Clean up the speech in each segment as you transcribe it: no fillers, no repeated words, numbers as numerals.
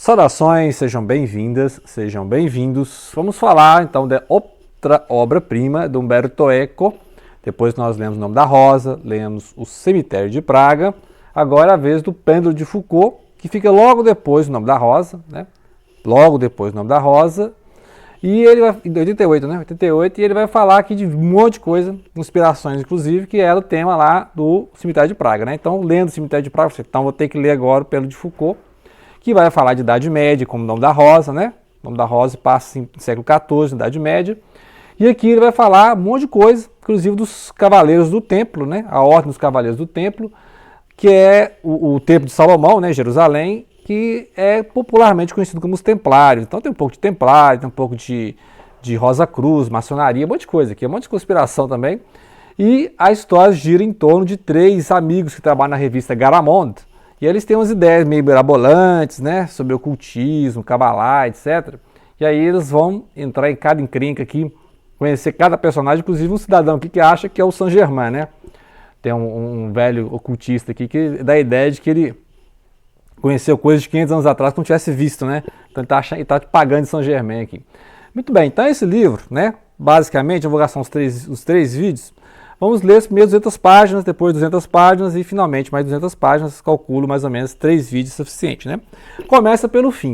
Saudações, sejam bem-vindas, sejam bem-vindos. Vamos falar então de outra obra-prima de Umberto Eco. Depois nós lemos O Nome da Rosa, lemos O Cemitério de Praga. Agora é a vez do Pêndulo de Foucault, que fica logo depois do Nome da Rosa, né? Logo depois do Nome da Rosa. E ele vai, em 88, né? 88, e ele vai falar aqui de um monte de coisa, inspirações inclusive, que era o tema lá do Cemitério de Praga, né? Então, lendo o Cemitério de Praga, então vou ter que ler agora o Pêndulo de Foucault, que vai falar de Idade Média, como o Nome da Rosa, né? O Nome da Rosa passa em século XIV, Idade Média. E aqui ele vai falar um monte de coisa, inclusive dos Cavaleiros do Templo, né? A Ordem dos Cavaleiros do Templo, que é o Templo de Salomão, né? Jerusalém, que é popularmente conhecido como os Templários. Então tem um pouco de Templário, tem um pouco de Rosa Cruz, maçonaria, um monte de coisa aqui, um monte de conspiração também. E a história gira em torno de três amigos que trabalham na revista Garamond. E eles têm umas ideias meio mirabolantes, né, sobre ocultismo, cabalá, etc. E aí eles vão entrar em cada encrenca aqui, conhecer cada personagem, inclusive um cidadão aqui que acha que é o Saint-Germain, né? Tem um velho ocultista aqui que dá a ideia de que ele conheceu coisas de 500 anos atrás que não tivesse visto, né? Então ele está pagando de Saint-Germain aqui. Muito bem, então esse livro, né, basicamente, eu vou gastar os três vídeos. Vamos ler as primeiras 200 páginas, depois 200 páginas e finalmente mais 200 páginas, calculo mais ou menos 3 vídeos suficiente, né? Começa pelo fim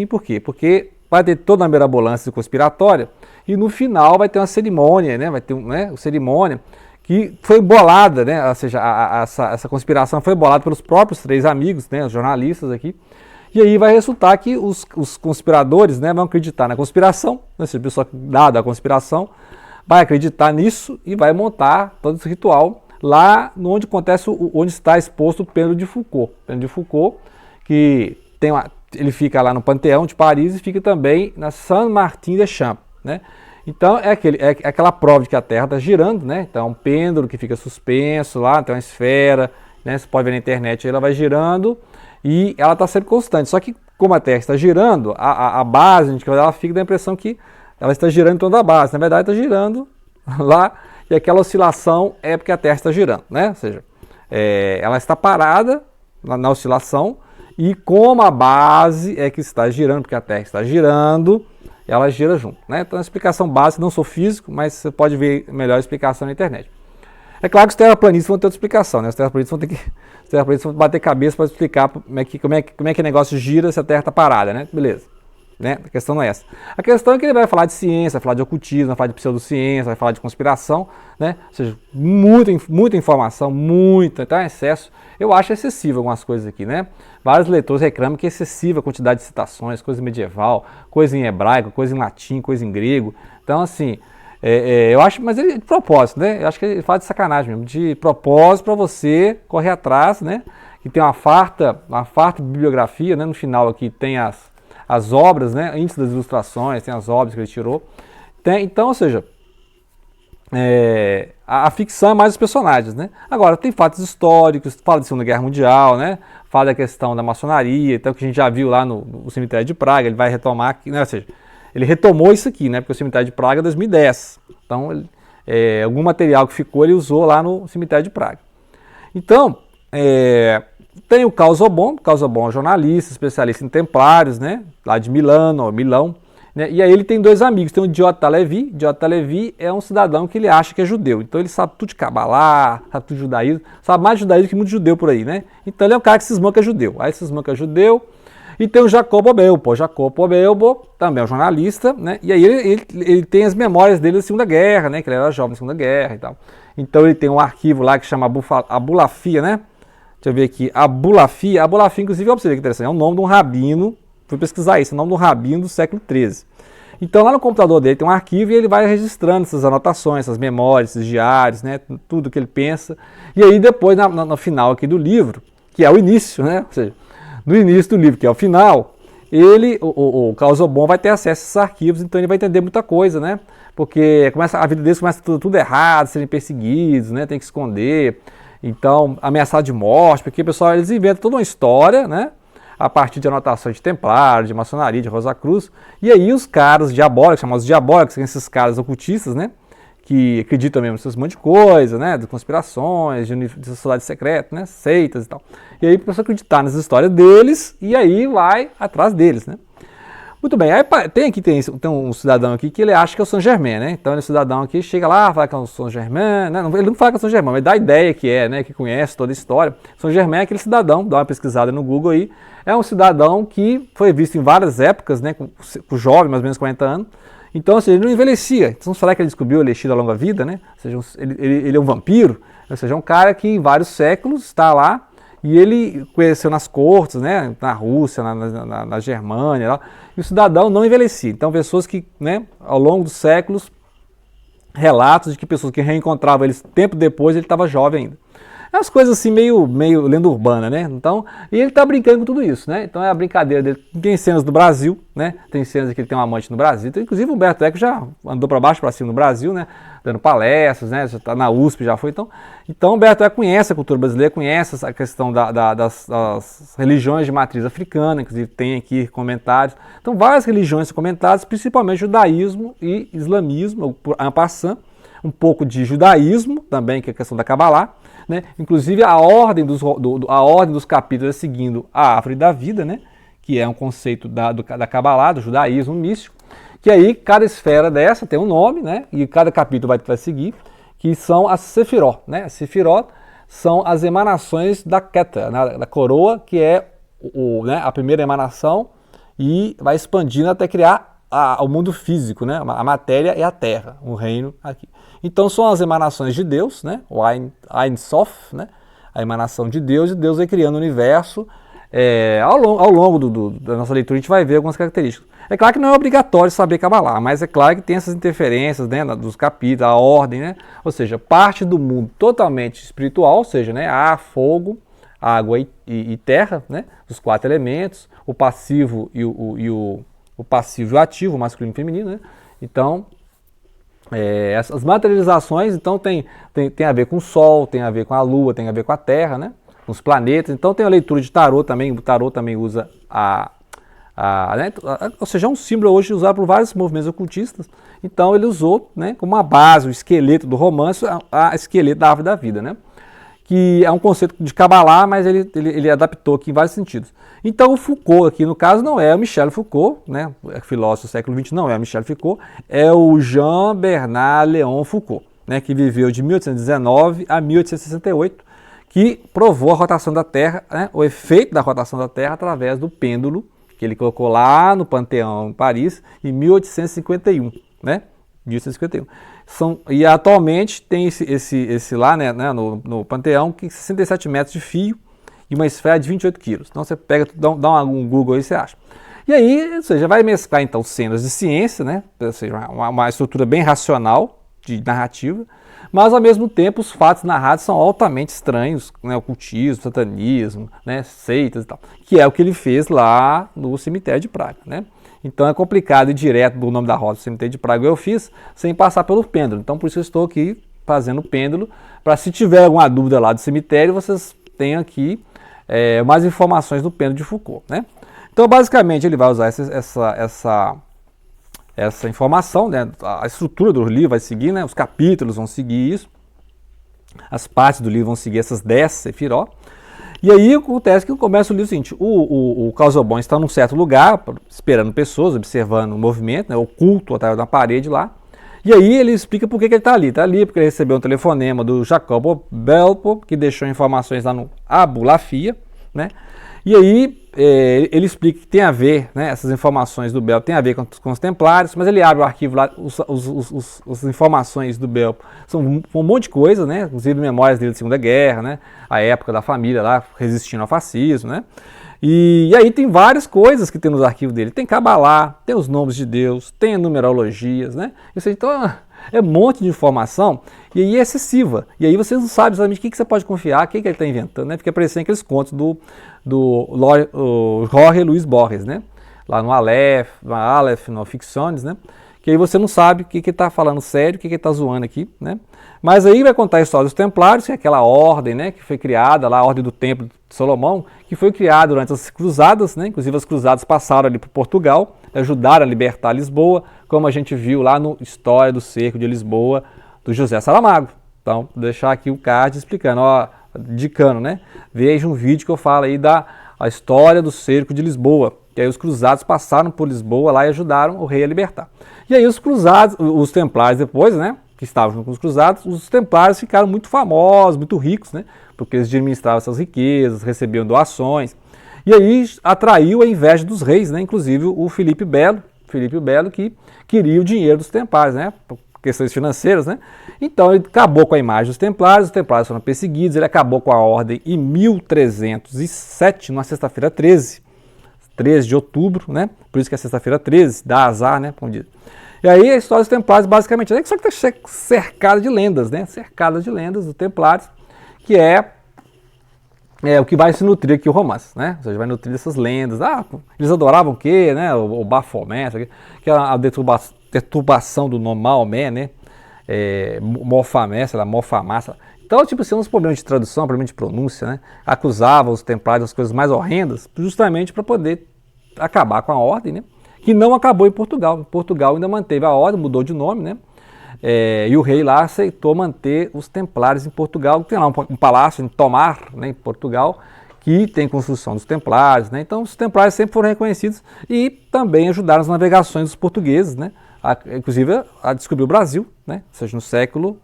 por quê? Porque vai ter toda a mirabolância conspiratória e no final vai ter uma cerimônia, né? Vai ter uma cerimônia que foi bolada, né? Ou seja, essa conspiração foi bolada pelos próprios três amigos, né? Os jornalistas aqui. E aí vai resultar que os conspiradores, né, vão acreditar na conspiração, né? Essa pessoa dada a conspiração vai acreditar nisso e vai montar todo esse ritual lá onde acontece, onde está exposto o Pêndulo de Foucault. O Pêndulo de Foucault, que ele fica lá no Panteão de Paris e fica também na Saint-Martin-des-Champs, né? Então é aquela prova de que a Terra está girando, né? Então é um pêndulo que fica suspenso lá, tem uma esfera, né? Você pode ver na internet, ela vai girando e ela está sempre constante. Só que como a Terra está girando, a base, ela fica da impressão que ela está girando em torno da base. Na verdade, está girando lá e aquela oscilação é porque a Terra está girando, né? Ou seja, ela está parada na oscilação e como a base é que está girando, porque a Terra está girando, ela gira junto, né? Então, a explicação básica, não sou físico, mas você pode ver melhor a explicação na internet. É claro que os terraplanistas vão ter outra explicação, né? Os terraplanistas vão bater cabeça para explicar como é que o negócio gira se a Terra está parada, né? Beleza. Né? A questão não é essa. A questão é que ele vai falar de ciência, vai falar de ocultismo, vai falar de pseudociência, vai falar de conspiração, né? Ou seja, muita informação, então é excesso. Eu acho excessivo algumas coisas aqui, né? Vários leitores reclamam que é excessiva a quantidade de citações, coisa medieval, coisa em hebraico, coisa em latim, coisa em grego. Então, assim, eu acho, mas ele de propósito, né? Eu acho que ele fala de sacanagem mesmo, de propósito para você correr atrás, né? Que tem uma farta bibliografia, né? No final aqui tem as obras, né, índice das ilustrações, tem as obras que ele tirou. Então, ou seja, a ficção é mais os personagens, né? Agora, tem fatos históricos, fala de Segunda Guerra Mundial, né? Fala da questão da maçonaria, então que a gente já viu lá no Cemitério de Praga, ele vai retomar aqui, né? Ou seja, ele retomou isso aqui, né? Porque o Cemitério de Praga é 2010. Então, algum material que ficou, ele usou lá no Cemitério de Praga. Então, tem o Casaubon é jornalista, especialista em templários, né? Lá de Milão, né? E aí ele tem dois amigos, tem o J. Levi é um cidadão que ele acha que é judeu, então ele sabe tudo de cabalá, sabe tudo de judaísmo, sabe mais de judaísmo que muito judeu por aí, né? Então ele é um cara que cismou que é judeu, e tem o Jacob Oberbo, também é um jornalista, né? E aí ele tem as memórias dele da Segunda Guerra, né? Que ele era jovem na Segunda Guerra e tal. Então ele tem um arquivo lá que chama Abulafia, né? Deixa eu ver aqui, Abulafia, inclusive, olha pra você ver que interessante, é o nome de um rabino, fui pesquisar isso, é o nome de um rabino do século XIII. Então lá no computador dele tem um arquivo e ele vai registrando essas anotações, essas memórias, esses diários, né, tudo que ele pensa. E aí depois, no final aqui do livro, que é o início, né, ou seja, no início do livro, que é o final, o Casaubon vai ter acesso a esses arquivos, então ele vai entender muita coisa, né, porque a vida deles começa tudo errado, serem perseguidos, né, tem que esconder. Então, ameaçado de morte, porque, pessoal, eles inventam toda uma história, né? A partir de anotações de templário, de maçonaria, de Rosa Cruz. E aí os caras diabólicos, chamados diabólicos, são esses caras ocultistas, né? que acreditam mesmo nesse monte de coisa, né, de conspirações, de sociedade secreta, né, seitas e tal. E aí começa a acreditar nas histórias deles e aí vai atrás deles, né. Muito bem, aí tem um cidadão aqui que ele acha que é o Saint-Germain, né? Então, esse cidadão aqui chega lá, fala que é o Saint-Germain, né? Ele não fala que é o Saint-Germain, mas dá a ideia que é, né? Que conhece toda a história. Saint-Germain é aquele cidadão, dá uma pesquisada no Google aí, é um cidadão que foi visto em várias épocas, né? Com jovem, mais ou menos 40 anos. Então, assim, ele não envelhecia. Então, vamos falar que ele descobriu o elixir da longa vida, né? Ou seja, ele é um vampiro, ou seja, é um cara que em vários séculos está lá. E ele conheceu nas cortes, né, na Rússia, na Germânia, lá, e o cidadão não envelhecia. Então, pessoas que, né, ao longo dos séculos, relatos de que pessoas que reencontravam eles tempo depois, ele estava jovem ainda. É umas coisas assim, meio lenda urbana, né? Então, e ele tá brincando com tudo isso, né? Então é a brincadeira dele. Tem cenas do Brasil, né? Tem cenas que ele tem um amante no Brasil. Então, inclusive o Humberto Eco já andou para baixo para cima no Brasil, né? Dando palestras, né? Já tá na USP, já foi. Então o Humberto Eco conhece a cultura brasileira, conhece a questão das religiões de matriz africana, inclusive tem aqui comentários. Então, várias religiões comentadas, principalmente judaísmo e islamismo, en passant, um pouco de judaísmo também, que é a questão da Cabalá. Né? Inclusive a ordem dos capítulos é seguindo a árvore da vida, né? Que é um conceito da Cabalá, do judaísmo místico, que aí cada esfera dessa tem um nome, né? E cada capítulo vai seguir, que são as Sefirot. Né? As Sefirot são as emanações da Keter, da coroa, que é né, a primeira emanação, e vai expandindo até criar o mundo físico, né? A matéria e a terra, o reino aqui. Então são as emanações de Deus, né? O Ein Sof, né? A emanação de Deus, e Deus vai criando o universo. Ao longo da nossa leitura a gente vai ver algumas características. É claro que não é obrigatório saber Cabalá, mas é claro que tem essas interferências, né, dos capítulos, a ordem, né? Ou seja, parte do mundo totalmente espiritual, ou seja, né, ar, fogo, água e terra, né? Os 4 elementos, o passivo e o passivo e o ativo, o masculino e o feminino, né? Então, essas materializações então tem a ver com o Sol, tem a ver com a Lua, tem a ver com a Terra, né? Com os planetas. Então tem a leitura de tarô também, o tarô também usa né? Ou seja, é um símbolo hoje usado por vários movimentos ocultistas. Então ele usou, né, como uma base, o esqueleto do romance, a esqueleto da árvore da vida, né? Que é um conceito de Cabalá, mas ele adaptou aqui em vários sentidos. Então o Foucault aqui, no caso, não é o Michel Foucault, né, filósofo do século XX, não é o Michel Foucault, é o Jean-Bernard Léon Foucault, né, que viveu de 1819 a 1868, que provou a rotação da Terra, né, o efeito da rotação da Terra através do pêndulo, que ele colocou lá no Panteão, em Paris, em 1851, né, 1851. E atualmente tem esse lá, né, no Panteão, que 67 metros de fio e uma esfera de 28 quilos. Então você pega, dá um Google aí e você acha. E aí, ou seja, vai mesclar então cenas de ciência, né, ou seja, uma estrutura bem racional de narrativa, mas ao mesmo tempo os fatos narrados são altamente estranhos, né, ocultismo, satanismo, né, seitas e tal, que é o que ele fez lá no cemitério de Praga, né. Então é complicado ir direto do nome da roda do cemitério de Praga, eu fiz, sem passar pelo pêndulo. Então por isso eu estou aqui fazendo o pêndulo, para se tiver alguma dúvida lá do cemitério, vocês tenham aqui mais informações do pêndulo de Foucault, né? Então basicamente ele vai usar essa informação, né? A estrutura do livro vai seguir, né? Os capítulos vão seguir isso, as partes do livro vão seguir essas 10 sefirot. E aí acontece que começa o livro seguinte, o Casaubon está num certo lugar, esperando pessoas, observando o movimento, né, oculto atrás da parede lá, e aí ele explica por que ele está ali. Está ali porque ele recebeu um telefonema do Jacobo Belpo, que deixou informações lá no Abu Lafia, né, e aí ele explica que tem a ver, né, essas informações do Belpo tem a ver com os templários, mas ele abre o arquivo lá, as informações do Belpo são um monte de coisa, né, inclusive memórias dele da Segunda Guerra, né, a época da família lá resistindo ao fascismo, né, e aí tem várias coisas que tem nos arquivos dele, tem Cabalá, tem os nomes de Deus, tem numerologias, né, então é um monte de informação e aí é excessiva, e aí você não sabe exatamente o que você pode confiar, o que ele está inventando, né, fica parecendo aqueles contos do Jorge Luis Borges, né, lá no Aleph, no Ficções, né, que aí você não sabe o que ele está falando sério, o que ele está zoando aqui, né, mas aí vai contar a história dos Templários, que é aquela ordem, né, que foi criada lá, a Ordem do Templo de Salomão, que foi criada durante as cruzadas, né, inclusive as cruzadas passaram ali por Portugal, ajudaram a libertar Lisboa, como a gente viu lá no História do Cerco de Lisboa, do José Saramago. Então, vou deixar aqui o card explicando, ó, indicando, né? Veja um vídeo que eu falo aí a história do cerco de Lisboa. E aí os cruzados passaram por Lisboa lá e ajudaram o rei a libertar. E aí os cruzados, os templários depois, né, que estavam junto com os cruzados, os templários ficaram muito famosos, muito ricos, né, porque eles administravam essas riquezas, recebiam doações. E aí atraiu a inveja dos reis, né, inclusive o Filipe Belo que queria o dinheiro dos templários, né, por questões financeiras, né. Então ele acabou com a imagem dos templários, os templários foram perseguidos, ele acabou com a ordem em 1307, numa sexta-feira 13 de outubro, né? Por isso que é sexta-feira 13, dá azar, né? Como diz. E aí a história dos templários basicamente só que está cercada de lendas, né? Cercada de lendas dos templários, que é o que vai se nutrir aqui o romance, né? Ou seja, vai nutrir dessas lendas. Ah, eles adoravam o quê, né? O Bafomé, que é a deturbação do nome Maomé, né? Mofamé, sei lá, Mofamá, sei lá. Então, tipo, são uns problemas de tradução, problemas de pronúncia, né? Acusavam os templários das coisas mais horrendas, justamente para poder acabar com a ordem, né? Que não acabou em Portugal. Portugal ainda manteve a ordem, mudou de nome, né? E o rei lá aceitou manter os templários em Portugal. Tem lá um palácio em Tomar, né, em Portugal, que tem construção dos templários, né? Então, os templários sempre foram reconhecidos e também ajudaram as navegações dos portugueses, né? Inclusive a descobrir o Brasil, né? Ou seja, no século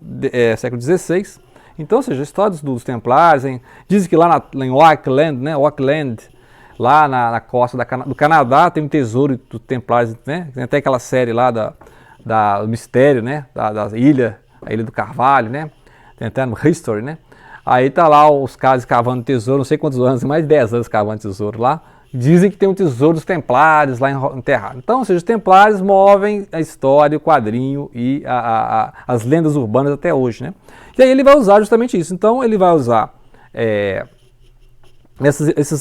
XVI. Então, ou seja, a história dos templários, dizem que lá em Auckland, né, lá na costa do Canadá, tem um tesouro dos templários, né, tem até aquela série lá do mistério, né, da ilha, a Ilha do Carvalho, né, tem até no History, né, aí tá lá os caras cavando tesouro, não sei quantos anos, mais de 10 anos cavando tesouro lá, dizem que tem um tesouro dos templários lá enterrado. Então, ou seja, os templários movem a história, o quadrinho e as lendas urbanas até hoje, né? E aí ele vai usar justamente isso. Então, ele vai usar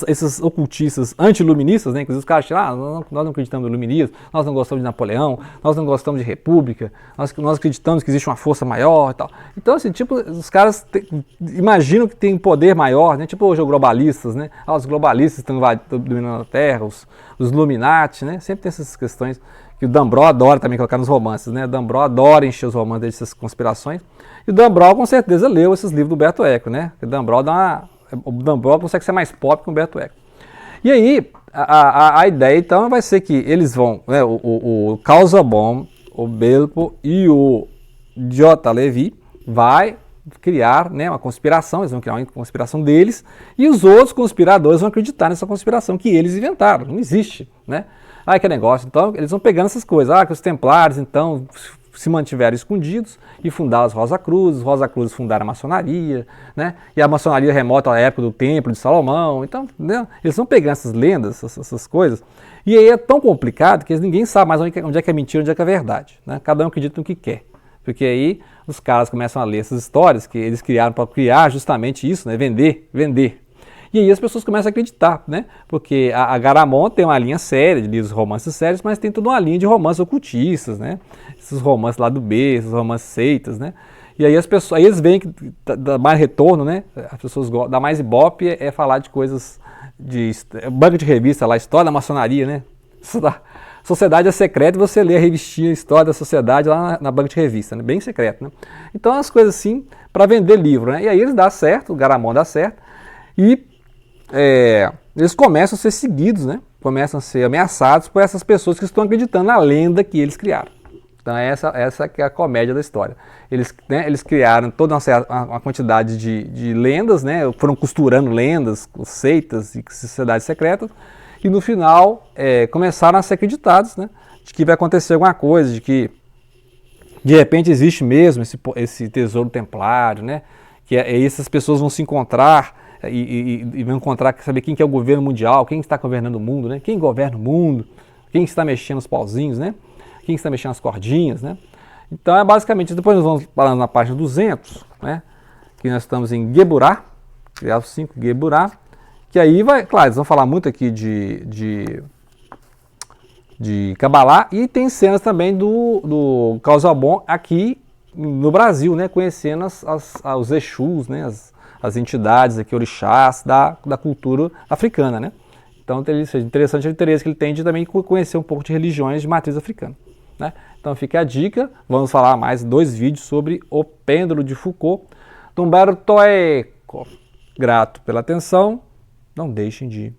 esses ocultistas anti-iluministas, né? Inclusive os caras acham, nós não acreditamos no iluminismo, nós não gostamos de Napoleão, nós não gostamos de república, nós acreditamos que existe uma força maior e tal. Então, assim, tipo, os caras imaginam que tem um poder maior, né? Tipo hoje os globalistas, né? Os globalistas estão dominando a Terra, os Illuminati, né? Sempre tem essas questões que o Dan Brown adora também colocar nos romances, né? O Dan Brown adora encher os romances dessas conspirações. E o Dan Brown com certeza leu esses livros do Humberto Eco, né? O Dan Brown consegue ser mais pop que o Humberto Eco. E aí, a ideia então vai ser que eles vão, né, o Casaubon, o Belpo e o J. Levi vai criar, né, uma conspiração, eles vão criar uma conspiração deles, e os outros conspiradores vão acreditar nessa conspiração que eles inventaram, não existe, né? Que negócio, então eles vão pegando essas coisas, que os templários então se mantiveram escondidos e fundaram os Rosa Cruzes fundaram a maçonaria, né? E a maçonaria remota à época do Templo de Salomão, então, né, eles vão pegando essas lendas, essas coisas, e aí é tão complicado que ninguém sabe mais onde é que é mentira, onde é que é verdade, né? Cada um acredita no que quer, porque aí os caras começam a ler essas histórias que eles criaram para criar justamente isso, né? Vender. E aí as pessoas começam a acreditar, né? Porque a Garamond tem uma linha séria de livros romances sérios, mas tem toda uma linha de romances ocultistas, né? Esses romances lá do B, esses romances seitas, né? E aí aí eles veem que dá mais retorno, né? As pessoas dá mais ibope é falar de coisas banco de revista lá, história da maçonaria, né? Sociedade é secreta e você lê a revistinha História da Sociedade lá na banca de revista, né? Bem secreto, né? Então as coisas assim para vender livro, né? E aí eles dá certo, o Garamond dá certo e eles começam a ser seguidos, né? Começam a ser ameaçados por essas pessoas que estão acreditando na lenda que eles criaram. Então essa que é a comédia da história. Eles criaram toda uma quantidade de lendas, né? Foram costurando lendas, seitas e sociedades secretas, e no final começaram a ser acreditados, né? De que vai acontecer alguma coisa, de que de repente existe mesmo esse tesouro templário, né? Que essas pessoas vão se encontrar e vão encontrar, saber quem que é o governo mundial, quem está governando o mundo, né? Quem governa o mundo, quem está mexendo os pauzinhos, né? Quem está mexendo as cordinhas, né? Então é basicamente, depois nós vamos falando na página 200, né? Que nós estamos em Geburá, criar os 5 Geburá, que aí vai, claro, eles vão falar muito aqui de Kabbalah, e tem cenas também do Casaubon aqui no Brasil, né? Conhecendo os Exus, né? As entidades aqui, orixás da cultura africana, né? Então, interessante o interesse que ele tem de também conhecer um pouco de religiões de matriz africana. né? Então fica a dica, vamos falar mais 2 vídeos sobre o pêndulo de Foucault, do Umberto Eco. Grato pela atenção, não deixem de